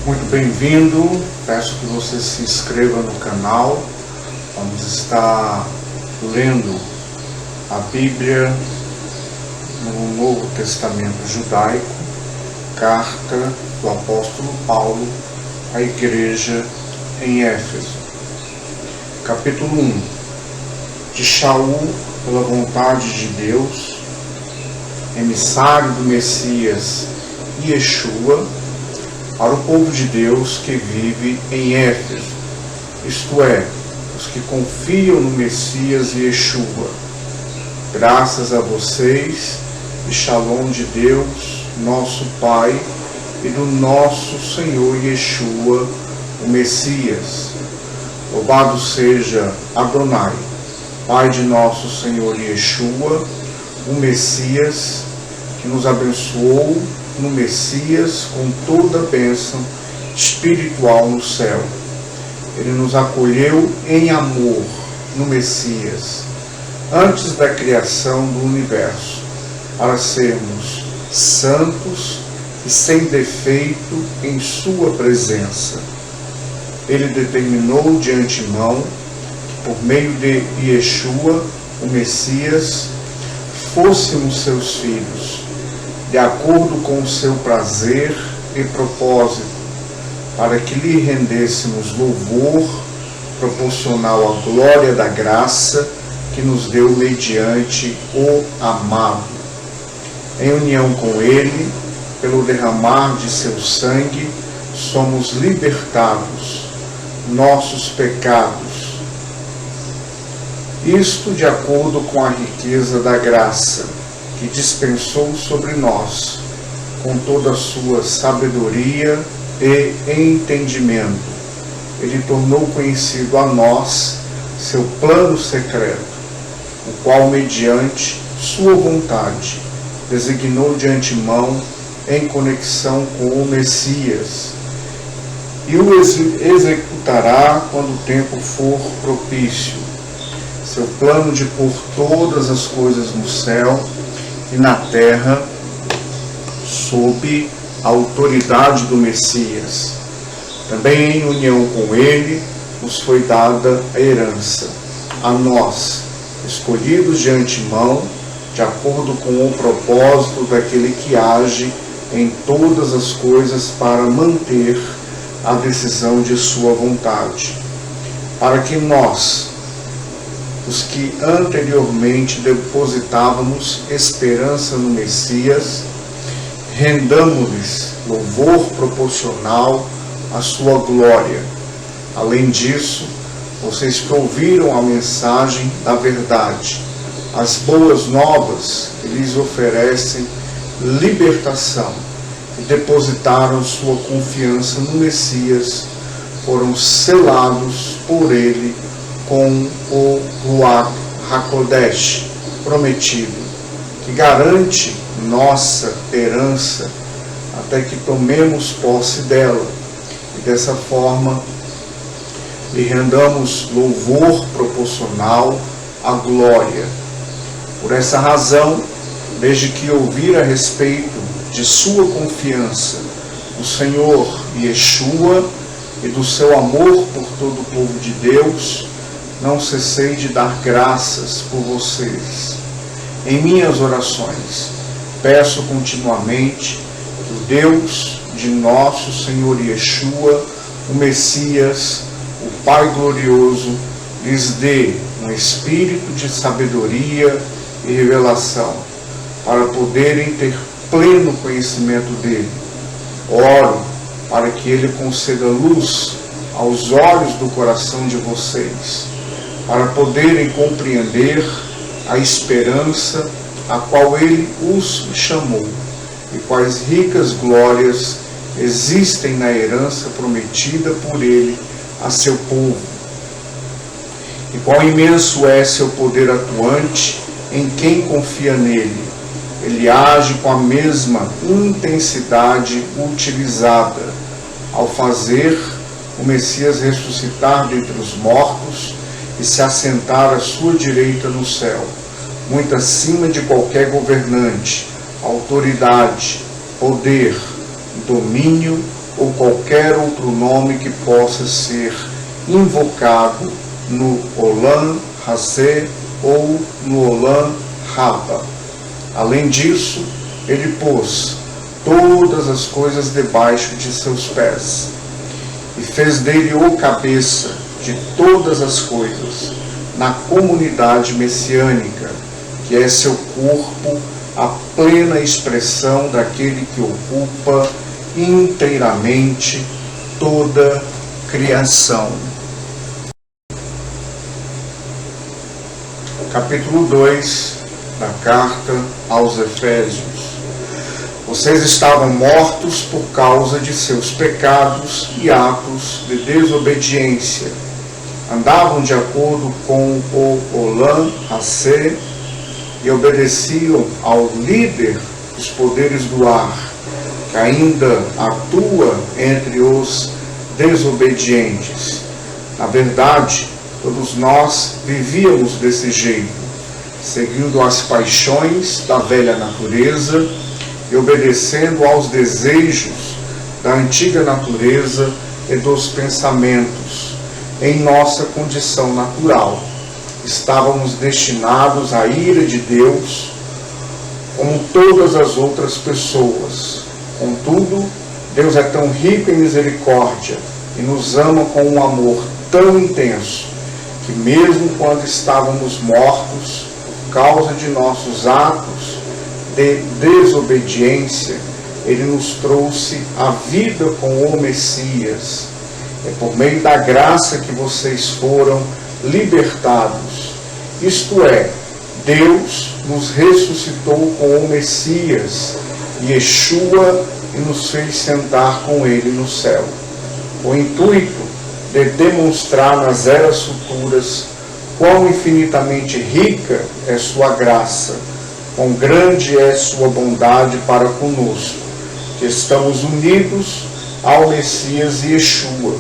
Muito bem-vindo, peço que você se inscreva no canal. Vamos estar lendo a Bíblia no Novo Testamento Judaico, carta do apóstolo Paulo à igreja em Éfeso. Capítulo 1. De Shaul, pela vontade de Deus, emissário do Messias Yeshua, para o povo de Deus que vive em Éfeso, isto é, os que confiam no Messias Yeshua. Graças a vocês e Shalom de Deus, nosso Pai, e do nosso Senhor Yeshua, o Messias. Louvado seja Adonai, Pai de nosso Senhor Yeshua, o Messias, que nos abençoou no Messias com toda a bênção espiritual no céu. Ele nos acolheu em amor no Messias, antes da criação do universo, para sermos santos e sem defeito em sua presença. Ele determinou de antemão que por meio de Yeshua, o Messias, fôssemos seus filhos, de acordo com o seu prazer e propósito, para que lhe rendêssemos louvor proporcional à glória da graça que nos deu mediante o amado. Em união com ele, pelo derramar de seu sangue, somos libertados, nossos pecados. Isto de acordo com a riqueza da graça que dispensou sobre nós, com toda a sua sabedoria e entendimento. Ele tornou conhecido a nós seu plano secreto, o qual, mediante sua vontade, designou de antemão em conexão com o Messias, e o executará quando o tempo for propício. Seu plano de pôr todas as coisas no céu e na terra sob a autoridade do Messias. Também em união com ele nos foi dada a herança, a nós, escolhidos de antemão, de acordo com o propósito daquele que age em todas as coisas para manter a decisão de sua vontade, para que nós, os que anteriormente depositávamos esperança no Messias, rendamos-lhes louvor proporcional à sua glória. Além disso, vocês que ouviram a mensagem da verdade, as boas novas que lhes oferecem libertação, e depositaram sua confiança no Messias, foram selados por ele com o Ruach HaKodesh prometido, que garante nossa herança até que tomemos posse dela, e dessa forma lhe rendamos louvor proporcional à glória. Por essa razão, desde que ouvir a respeito de sua confiança no Senhor Yeshua e do seu amor por todo o povo de Deus, não cessei de dar graças por vocês. Em minhas orações, peço continuamente que o Deus de nosso Senhor Yeshua, o Messias, o Pai glorioso, lhes dê um espírito de sabedoria e revelação, para poderem ter pleno conhecimento dele. Oro para que ele conceda luz aos olhos do coração de vocês, para poderem compreender a esperança a qual ele os chamou, e quais ricas glórias existem na herança prometida por ele a seu povo, e quão imenso é seu poder atuante em quem confia nele. Ele age com a mesma intensidade utilizada ao fazer o Messias ressuscitar dentre os mortos e se assentar à sua direita no céu, muito acima de qualquer governante, autoridade, poder, domínio ou qualquer outro nome que possa ser invocado no Olam Hazé ou no Olam Rabba. Além disso, ele pôs todas as coisas debaixo de seus pés e fez dele o cabeça de todas as coisas na comunidade messiânica, que é seu corpo, a plena expressão daquele que ocupa inteiramente toda criação. Capítulo 2 da carta aos Efésios. Vocês estavam mortos por causa de seus pecados e atos de desobediência. Andavam de acordo com o Olam Hazé e obedeciam ao líder dos poderes do ar, que ainda atua entre os desobedientes. Na verdade, todos nós vivíamos desse jeito, seguindo as paixões da velha natureza e obedecendo aos desejos da antiga natureza e dos pensamentos. Em nossa condição natural, estávamos destinados à ira de Deus, como todas as outras pessoas. Contudo, Deus é tão rico em misericórdia e nos ama com um amor tão intenso, que mesmo quando estávamos mortos por causa de nossos atos de desobediência, Ele nos trouxe a vida com o Messias. É por meio da graça que vocês foram libertados. Isto é, Deus nos ressuscitou com o Messias, Yeshua, e nos fez sentar com Ele no céu. O intuito de demonstrar nas eras futuras quão infinitamente rica é sua graça, quão grande é sua bondade para conosco, que estamos unidos ao Messias Yeshua,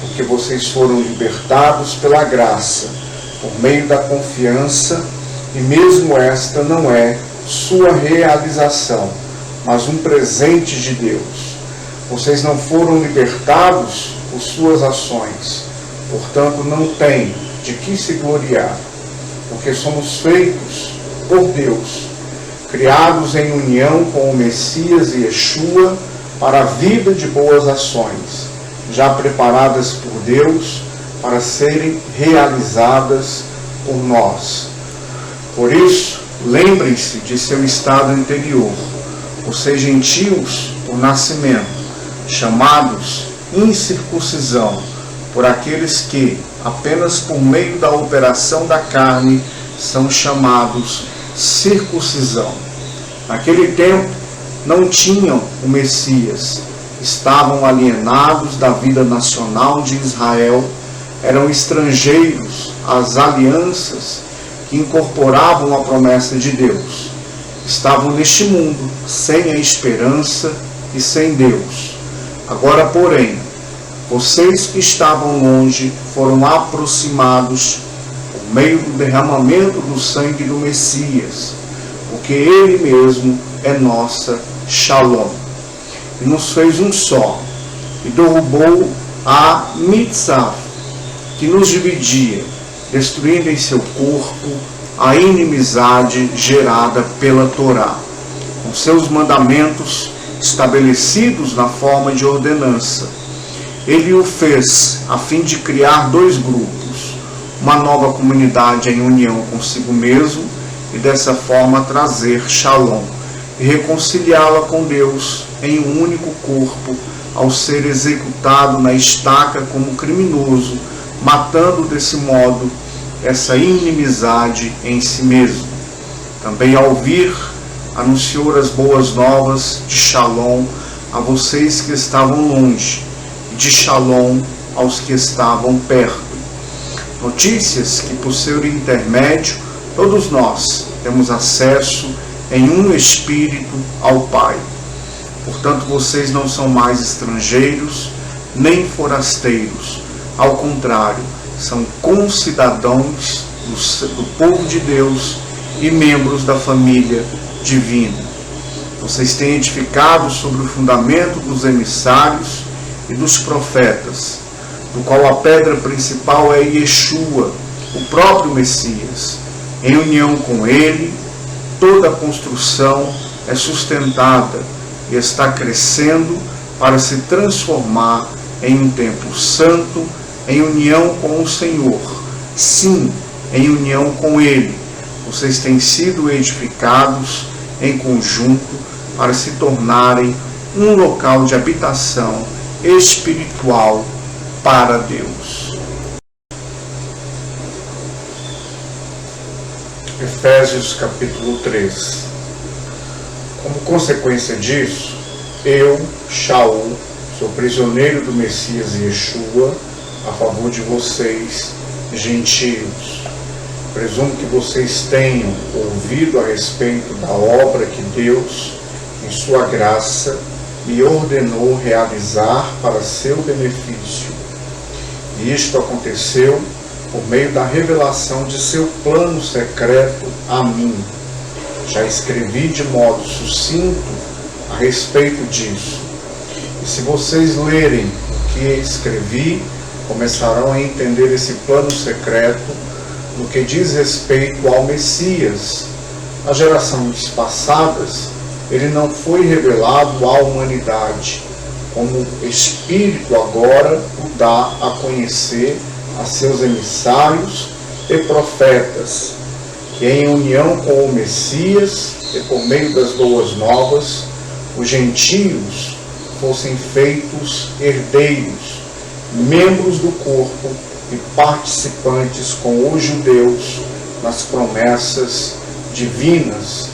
porque vocês foram libertados pela graça, por meio da confiança, e mesmo esta não é sua realização, mas um presente de Deus. Vocês não foram libertados por suas ações, portanto não têm de que se gloriar, porque somos feitos por Deus, criados em união com o Messias Yeshua para a vida de boas ações, já preparadas por Deus para serem realizadas por nós. Por isso, lembrem-se de seu estado anterior, vocês gentios por nascimento, chamados incircuncisão, por aqueles que, apenas por meio da operação da carne, são chamados circuncisão. Naquele tempo, não tinham o Messias, estavam alienados da vida nacional de Israel, eram estrangeiros às alianças que incorporavam a promessa de Deus. Estavam neste mundo, sem a esperança e sem Deus. Agora, porém, vocês que estavam longe foram aproximados por meio do derramamento do sangue do Messias, porque Ele mesmo é nossa Shalom, e nos fez um só, e derrubou a mitzvah que nos dividia, destruindo em seu corpo a inimizade gerada pela Torá, com seus mandamentos estabelecidos na forma de ordenança. Ele o fez a fim de criar dois grupos, uma nova comunidade em união consigo mesmo, e dessa forma trazer Shalom e reconciliá-la com Deus em um único corpo, ao ser executado na estaca como criminoso, matando desse modo essa inimizade em si mesmo. Também ao vir, anunciou as boas novas de Shalom a vocês que estavam longe, e de Shalom aos que estavam perto. Notícias que, por seu intermédio, todos nós temos acesso em um Espírito ao Pai. Portanto, vocês não são mais estrangeiros, nem forasteiros. Ao contrário, são concidadãos do povo de Deus e membros da família divina. Vocês têm edificado sobre o fundamento dos emissários e dos profetas, do qual a pedra principal é Yeshua, o próprio Messias. Em união com ele, toda a construção é sustentada e está crescendo para se transformar em um templo santo, em união com o Senhor. Sim, em união com ele. Vocês têm sido edificados em conjunto para se tornarem um local de habitação espiritual para Deus. Efésios capítulo 3. Como consequência disso, eu, Shaul, sou prisioneiro do Messias Yeshua a favor de vocês, gentios. Presumo que vocês tenham ouvido a respeito da obra que Deus, em sua graça, me ordenou realizar para seu benefício. E isto aconteceu por meio da revelação de seu plano secreto a mim. Já escrevi de modo sucinto a respeito disso. E se vocês lerem o que escrevi, começarão a entender esse plano secreto no que diz respeito ao Messias. Nas gerações passadas, ele não foi revelado à humanidade, como Espírito agora o dá a conhecer a seus emissários e profetas, que em união com o Messias e por meio das boas novas, os gentios fossem feitos herdeiros, membros do corpo e participantes com os judeus nas promessas divinas.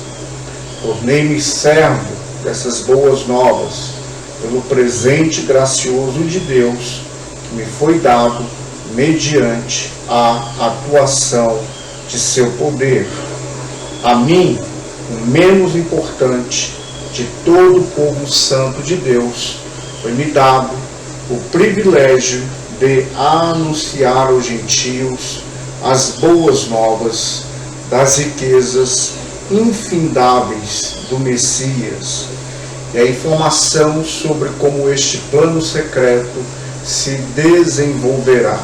Tornei-me servo dessas boas novas, pelo presente gracioso de Deus que me foi dado mediante a atuação de seu poder. A mim, o menos importante de todo o povo santo de Deus, foi-me dado o privilégio de anunciar aos gentios as boas novas das riquezas infindáveis do Messias e a informação sobre como este plano secreto se desenvolverá.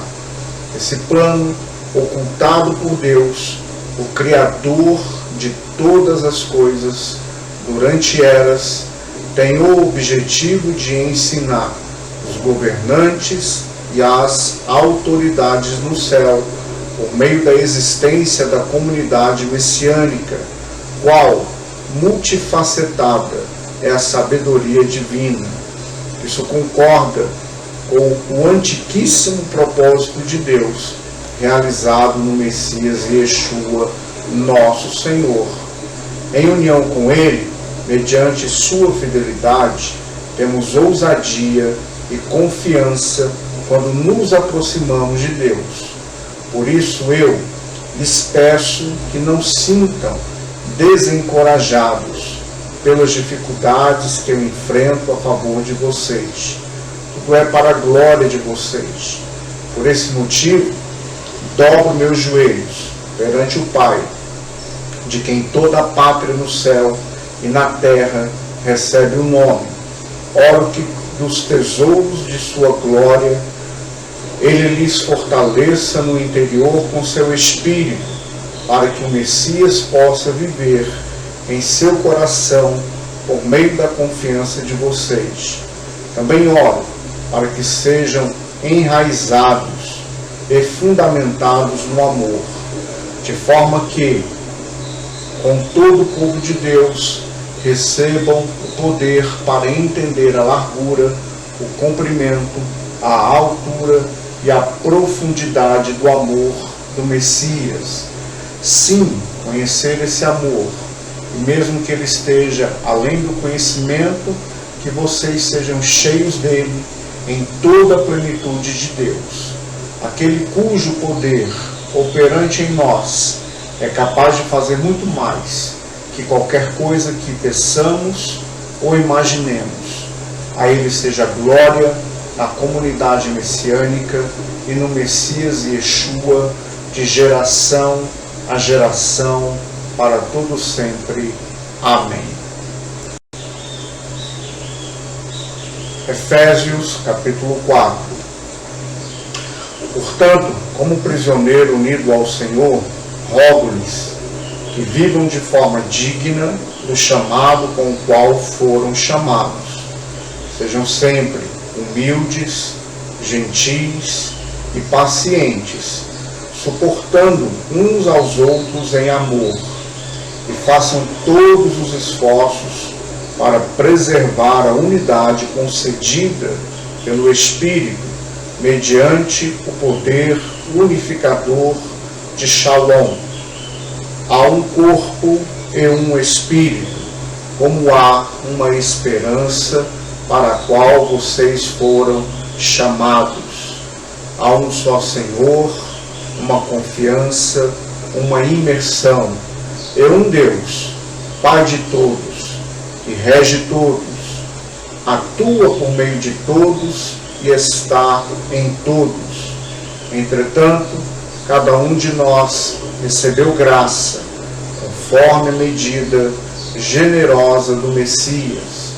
Esse plano, ocultado por Deus, o Criador de todas as coisas, durante eras, tem o objetivo de ensinar os governantes e as autoridades no céu, por meio da existência da comunidade messiânica, qual, multifacetada, é a sabedoria divina. Isso concorda com o antiquíssimo propósito de Deus, realizado no Messias Yeshua, nosso Senhor. Em união com ele, mediante sua fidelidade, temos ousadia e confiança quando nos aproximamos de Deus. Por isso eu lhes peço que não sintam desencorajados pelas dificuldades que eu enfrento a favor de vocês. Tudo é para a glória de vocês. Por esse motivo, dobro meus joelhos perante o Pai, de quem toda a pátria no céu e na terra recebe o nome. Oro que dos tesouros de sua glória ele lhes fortaleça no interior com seu espírito, para que o Messias possa viver em seu coração por meio da confiança de vocês. Também oro para que sejam enraizados e fundamentados no amor, de forma que, com todo o povo de Deus, recebam o poder para entender a largura, o comprimento, a altura e a profundidade do amor do Messias. Sim, conhecer esse amor, e mesmo que ele esteja além do conhecimento, que vocês sejam cheios dele em toda a plenitude de Deus. Aquele cujo poder operante em nós é capaz de fazer muito mais que qualquer coisa que peçamos ou imaginemos. A ele seja glória na comunidade messiânica e no Messias Yeshua, de geração a geração, para todo sempre. Amém. Efésios capítulo 4. Portanto, como prisioneiro unido ao Senhor, rogo-lhes que vivam de forma digna do chamado com o qual foram chamados. Sejam sempre humildes, gentis e pacientes, suportando uns aos outros em amor, e façam todos os esforços para preservar a unidade concedida pelo Espírito, mediante o poder unificador de Shalom. Há um corpo e um Espírito, como há uma esperança para a qual vocês foram chamados. Há um só Senhor, uma confiança, uma imersão, e um Deus, Pai de todos, que rege todos, atua por meio de todos e está em todos. Entretanto, cada um de nós recebeu graça, conforme a medida generosa do Messias.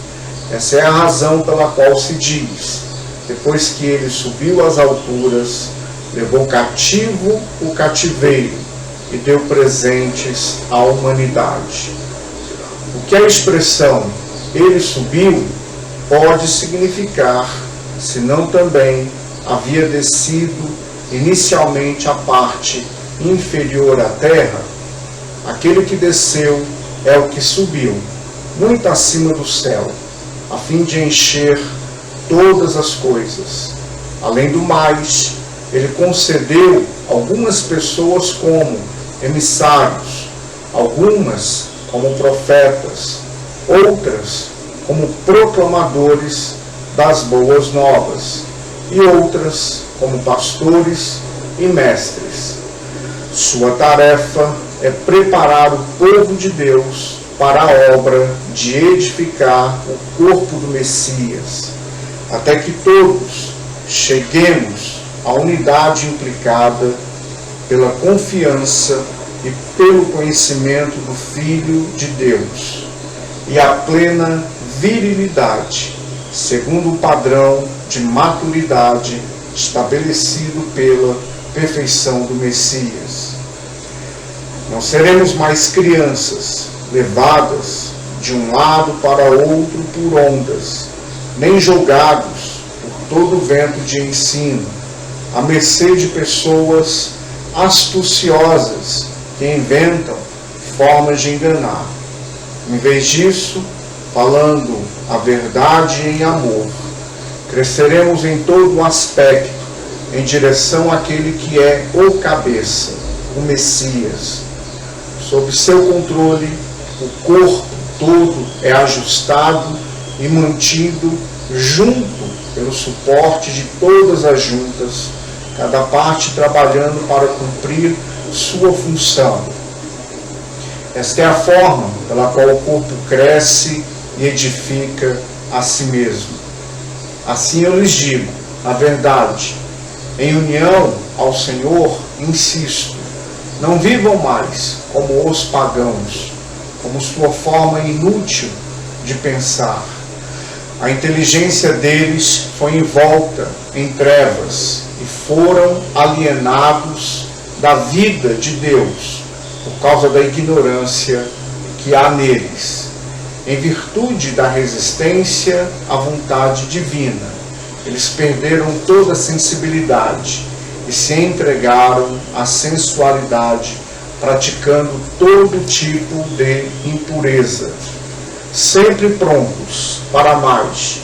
Essa é a razão pela qual se diz: depois que ele subiu às alturas, levou cativo o cativeiro e deu presentes à humanidade. O que a expressão ele subiu pode significar, senão também havia descido inicialmente a parte inferior à terra? Aquele que desceu é o que subiu, muito acima do céu, a fim de encher todas as coisas. Além do mais, ele concedeu algumas pessoas como emissários, algumas como profetas, outras como proclamadores das boas novas, e outras como pastores e mestres. Sua tarefa é preparar o povo de Deus para a obra de edificar o corpo do Messias, até que todos cheguemos à unidade implicada pela confiança e pelo conhecimento do Filho de Deus, e à plena virilidade, segundo o padrão de maturidade estabelecido pela perfeição do Messias. Não seremos mais crianças, levadas de um lado para outro por ondas, nem jogados por todo o vento de ensino, à mercê de pessoas astuciosas que inventam formas de enganar. Em vez disso, falando a verdade em amor, cresceremos em todo o aspecto em direção àquele que é o cabeça, o Messias. Sob seu controle, o corpo todo é ajustado e mantido junto pelo suporte de todas as juntas, cada parte trabalhando para cumprir sua função. Esta é a forma pela qual o corpo cresce e edifica a si mesmo. Assim eu lhes digo a verdade: em união ao Senhor, insisto, não vivam mais como os pagãos, como sua forma inútil de pensar. A inteligência deles foi envolta em trevas e foram alienados da vida de Deus por causa da ignorância que há neles. Em virtude da resistência à vontade divina, eles perderam toda a sensibilidade e se entregaram à sensualidade, praticando todo tipo de impureza, sempre prontos para mais.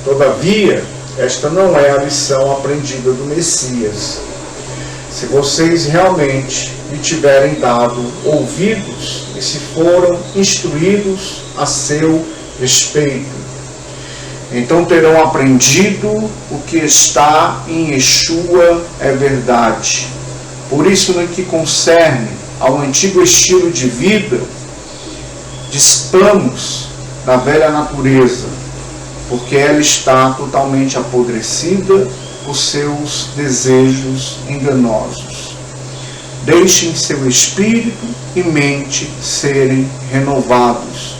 Todavia, esta não é a lição aprendida do Messias. Se vocês realmente lhe tiverem dado ouvidos e se foram instruídos a seu respeito, então terão aprendido o que está em Yeshua é verdade. Por isso, no que concerne ao antigo estilo de vida, dispamos da velha natureza, porque ela está totalmente apodrecida por seus desejos enganosos. Deixem seu espírito e mente serem renovados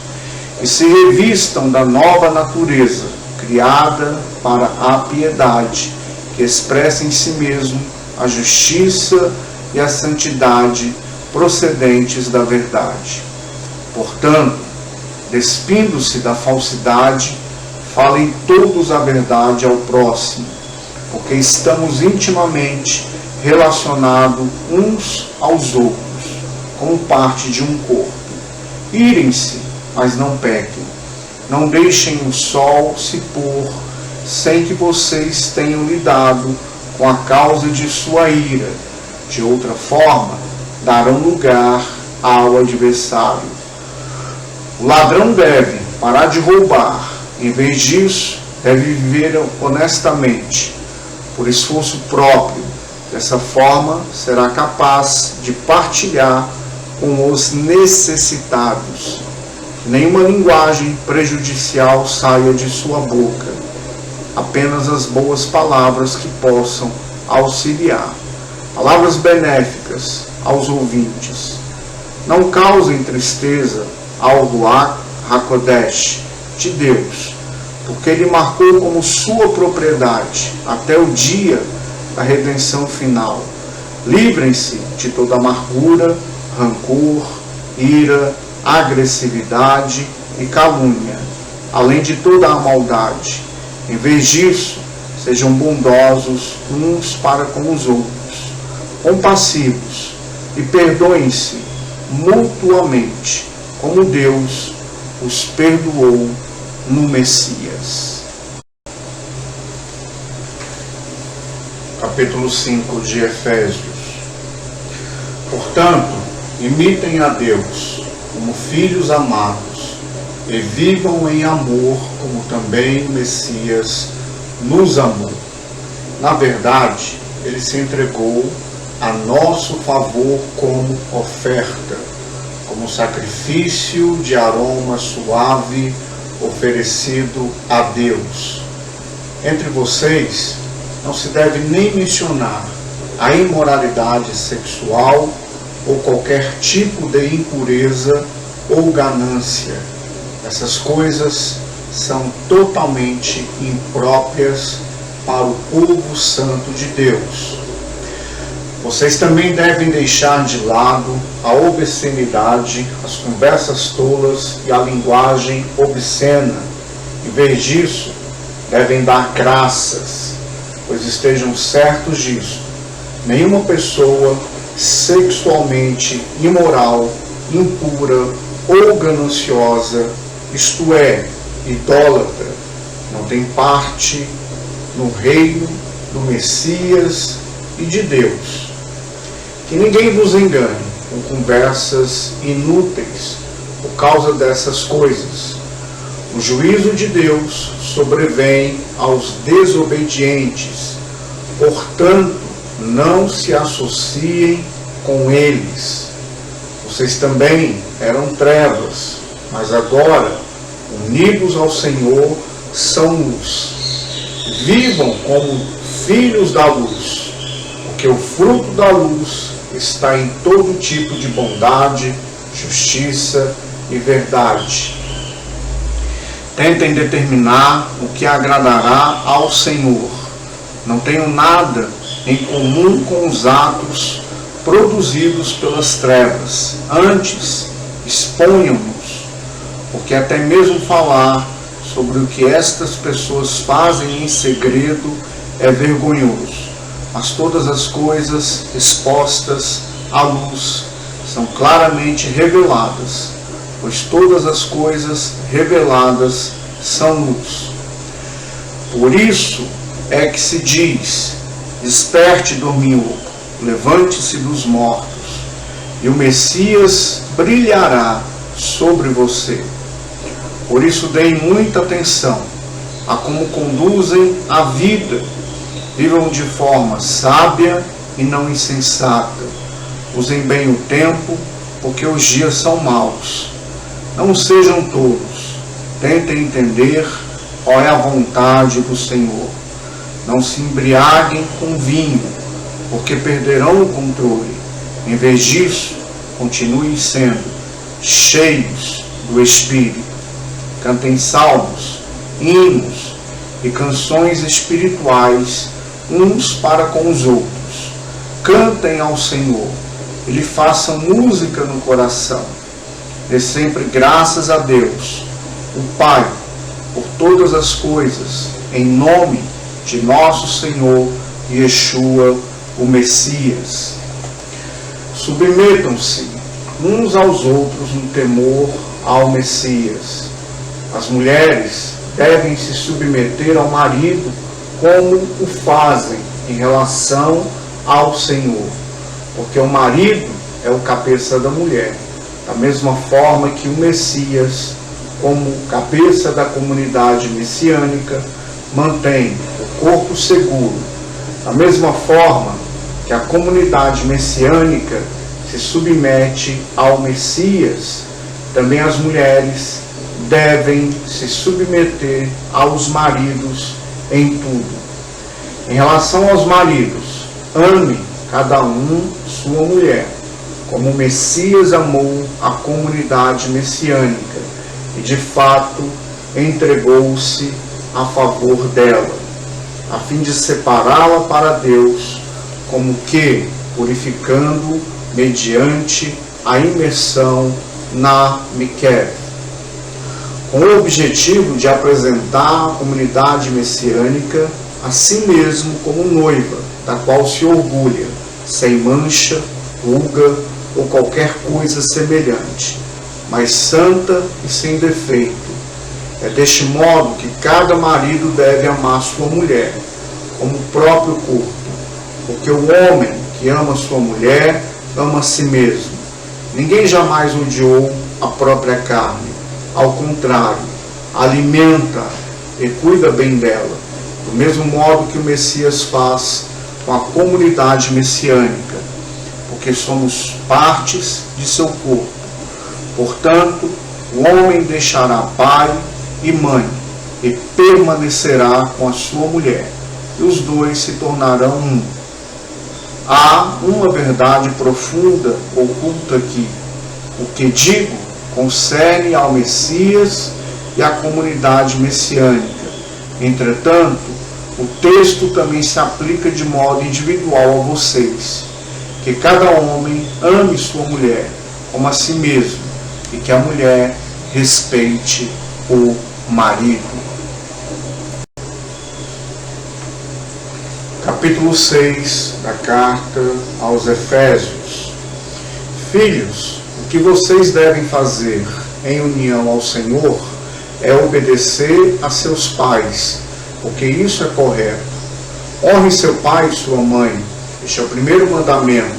e se revistam da nova natureza, criada para a piedade, que expressa em si mesmo a justiça e a santidade procedentes da verdade. Portanto, despindo-se da falsidade, falem todos a verdade ao próximo, porque estamos intimamente relacionados uns aos outros, como parte de um corpo. Irem-se, mas não pequem. Não deixem o sol se pôr sem que vocês tenham lidado com a causa de sua ira. De outra forma, darão lugar ao adversário. O ladrão deve parar de roubar. Em vez disso, deve viver honestamente, por esforço próprio. Dessa forma, será capaz de partilhar com os necessitados. Nenhuma linguagem prejudicial saia de sua boca, apenas as boas palavras que possam auxiliar. Palavras benéficas aos ouvintes. Não causem tristeza ao Ruach HaKodesh de Deus, porque Ele marcou como sua propriedade até o dia da redenção final. Livrem-se de toda amargura, rancor, ira, agressividade e calúnia, além de toda a maldade. Em vez disso, sejam bondosos uns para com os outros, compassivos e perdoem-se mutuamente, como Deus os perdoou no Messias. Capítulo 5 de Efésios. Portanto, imitem a Deus como filhos amados e vivam em amor como também o Messias nos amou. Na verdade, Ele se entregou a nosso favor como oferta, como sacrifício de aroma suave oferecido a Deus. Entre vocês não se deve nem mencionar a imoralidade sexual ou qualquer tipo de impureza ou ganância. Essas coisas são totalmente impróprias para o povo santo de Deus. Vocês também devem deixar de lado a obscenidade, as conversas tolas e a linguagem obscena. Em vez disso, devem dar graças, pois estejam certos disso. Nenhuma pessoa sexualmente imoral, impura ou gananciosa, isto é, idólatra, não tem parte no reino do Messias e de Deus. Que ninguém vos engane com conversas inúteis por causa dessas coisas. O juízo de Deus sobrevém aos desobedientes. Portanto, não se associem com eles. Vocês também eram trevas, mas agora, unidos ao Senhor, são luz. Vivam como filhos da luz, porque o fruto da luz está em todo tipo de bondade, justiça e verdade. Tentem determinar o que agradará ao Senhor. Não tenham nada em comum com os atos produzidos pelas trevas. Antes, exponham-nos, porque até mesmo falar sobre o que estas pessoas fazem em segredo é vergonhoso. Mas todas as coisas expostas à luz são claramente reveladas, pois todas as coisas reveladas são luz. Por isso é que se diz: desperte, dorminhoco, levante-se dos mortos, e o Messias brilhará sobre você. Por isso deem muita atenção a como conduzem a vida. Vivam de forma sábia e não insensata. Usem bem o tempo, porque os dias são maus. Não sejam tolos. Tentem entender qual é a vontade do Senhor. Não se embriaguem com vinho, porque perderão o controle. Em vez disso, continuem sendo cheios do Espírito. Cantem salmos, hinos e canções espirituais uns para com os outros. Cantem ao Senhor e lhe façam música no coração. Dê sempre graças a Deus, o Pai, por todas as coisas, em nome de nosso Senhor Yeshua, o Messias. Submetam-se uns aos outros no temor ao Messias. As mulheres devem se submeter ao marido como o fazem em relação ao Senhor, porque o marido é o cabeça da mulher, da mesma forma que o Messias, como cabeça da comunidade messiânica, mantém o corpo seguro. Da mesma forma que a comunidade messiânica se submete ao Messias, também as mulheres devem se submeter aos maridos em tudo. Em relação aos maridos, ame cada um sua mulher, como o Messias amou a comunidade messiânica e de fato entregou-se a favor dela, a fim de separá-la para Deus, como que purificando mediante a imersão na Miquel, com o objetivo de apresentar a comunidade messiânica a si mesmo como noiva, da qual se orgulha, sem mancha, ruga ou qualquer coisa semelhante, mas santa e sem defeito. É deste modo que cada marido deve amar sua mulher, como o próprio corpo, porque o homem que ama sua mulher ama a si mesmo. Ninguém jamais odiou a própria carne, ao contrário, alimenta e cuida bem dela, do mesmo modo que o Messias faz com a comunidade messiânica, porque somos partes de seu corpo. Portanto, o homem deixará pai e mãe e permanecerá com a sua mulher, e os dois se tornarão um. Há uma verdade profunda oculta aqui. O que digo concerne ao Messias e à comunidade messiânica. Entretanto, o texto também se aplica de modo individual a vocês. Que cada homem ame sua mulher como a si mesmo e que a mulher respeite o marido. Capítulo 6 da carta aos Efésios. Filhos, o que vocês devem fazer em união ao Senhor é obedecer a seus pais, porque isso é correto. Honre seu pai e sua mãe. Este é o primeiro mandamento,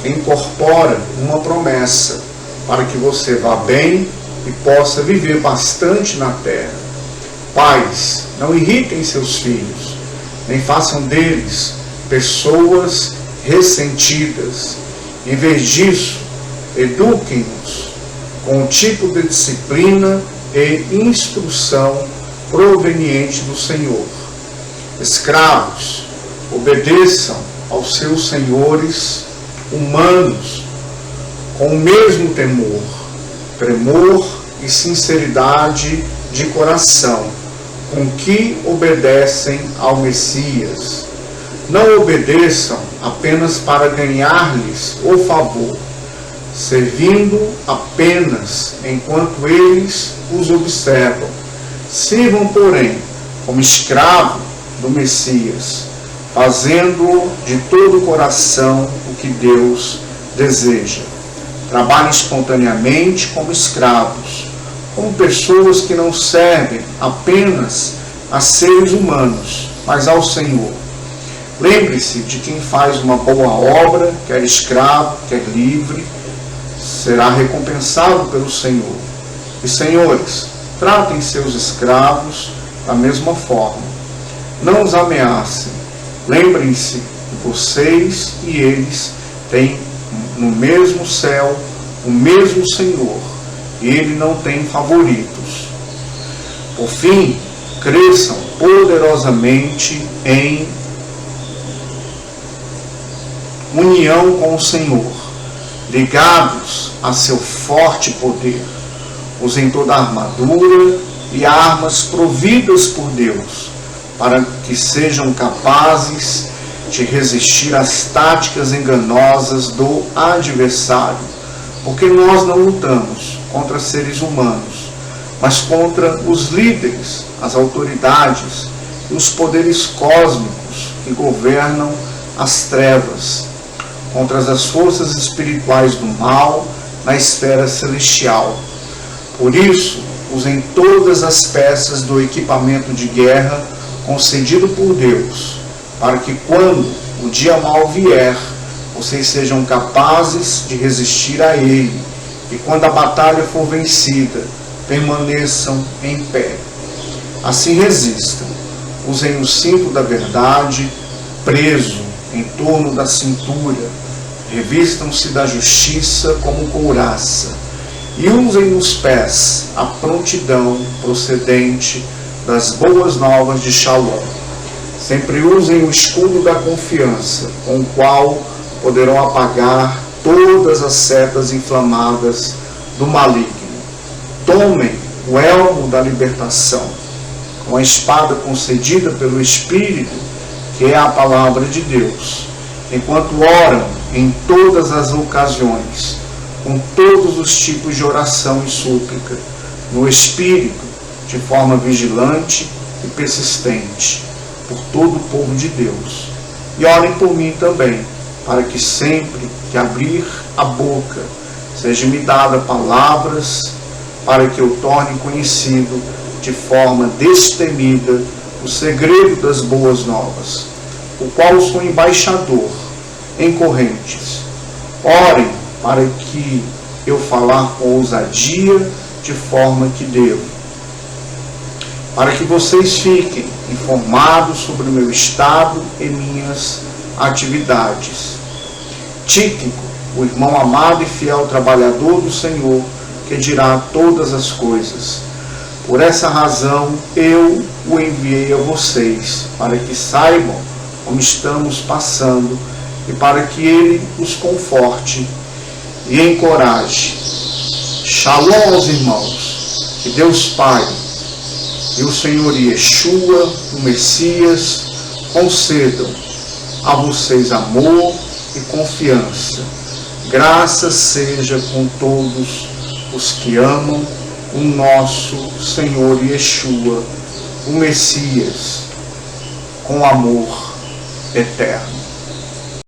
que incorpora uma promessa para que você vá bem e possa viver bastante na terra. Pais, não irritem seus filhos, nem façam deles pessoas ressentidas. Em vez disso, eduquem-nos com um tipo de disciplina e instrução proveniente do Senhor. Escravos, obedeçam aos seus senhores humanos com o mesmo temor, tremor e sinceridade de coração, com que obedecem ao Messias. Não obedeçam apenas para ganhar-lhes o favor, servindo apenas enquanto eles os observam. Sirvam, porém, como escravo do Messias, fazendo de todo o coração o que Deus deseja. Trabalhem espontaneamente como escravos, como pessoas que não servem apenas a seres humanos, mas ao Senhor. Lembre-se de quem faz uma boa obra, quer escravo, quer livre, será recompensado pelo Senhor. E, senhores, tratem seus escravos da mesma forma. Não os ameacem. Lembrem-se que vocês e eles têm no mesmo céu o mesmo Senhor, e Ele não tem favoritos. Por fim, cresçam poderosamente em união com o Senhor, ligados a seu forte poder. Usem toda a armadura e armas providas por Deus, para que sejam capazes de resistir às táticas enganosas do adversário, porque nós não lutamos contra seres humanos, mas contra os líderes, as autoridades e os poderes cósmicos que governam as trevas, contra as forças espirituais do mal na esfera celestial. Por isso, usem todas as peças do equipamento de guerra concedido por Deus, para que quando o dia mau vier, vocês sejam capazes de resistir a ele, e quando a batalha for vencida, permaneçam em pé. Assim resistam. Usem o cinto da verdade preso em torno da cintura, revistam-se da justiça como couraça, e usem nos pés a prontidão procedente das boas novas de Shalom. Sempre usem o escudo da confiança, com o qual poderão apagar todas as setas inflamadas do maligno. Tomem o elmo da libertação, com a espada concedida pelo Espírito, que é a palavra de Deus, enquanto oram em todas as ocasiões, com todos os tipos de oração e súplica, no Espírito, de forma vigilante e persistente, por todo o povo de Deus. E orem por mim também, para que sempre que abrir a boca, seja-me dada palavras, para que eu torne conhecido de forma destemida o segredo das boas novas, o qual sou embaixador em correntes. Orem para que eu falar com ousadia de forma que devo, para que vocês fiquem informados sobre o meu estado e minhas atividades. Tíquico, o irmão amado e fiel trabalhador do Senhor, que dirá todas as coisas. Por essa razão, eu o enviei a vocês, para que saibam como estamos passando e para que ele os conforte e encoraje. Shalom aos irmãos. Que Deus Pai e o Senhor Yeshua, o Messias, concedam a vocês amor e confiança. Graças seja com todos os que amam o nosso Senhor Yeshua, o Messias, com amor eterno.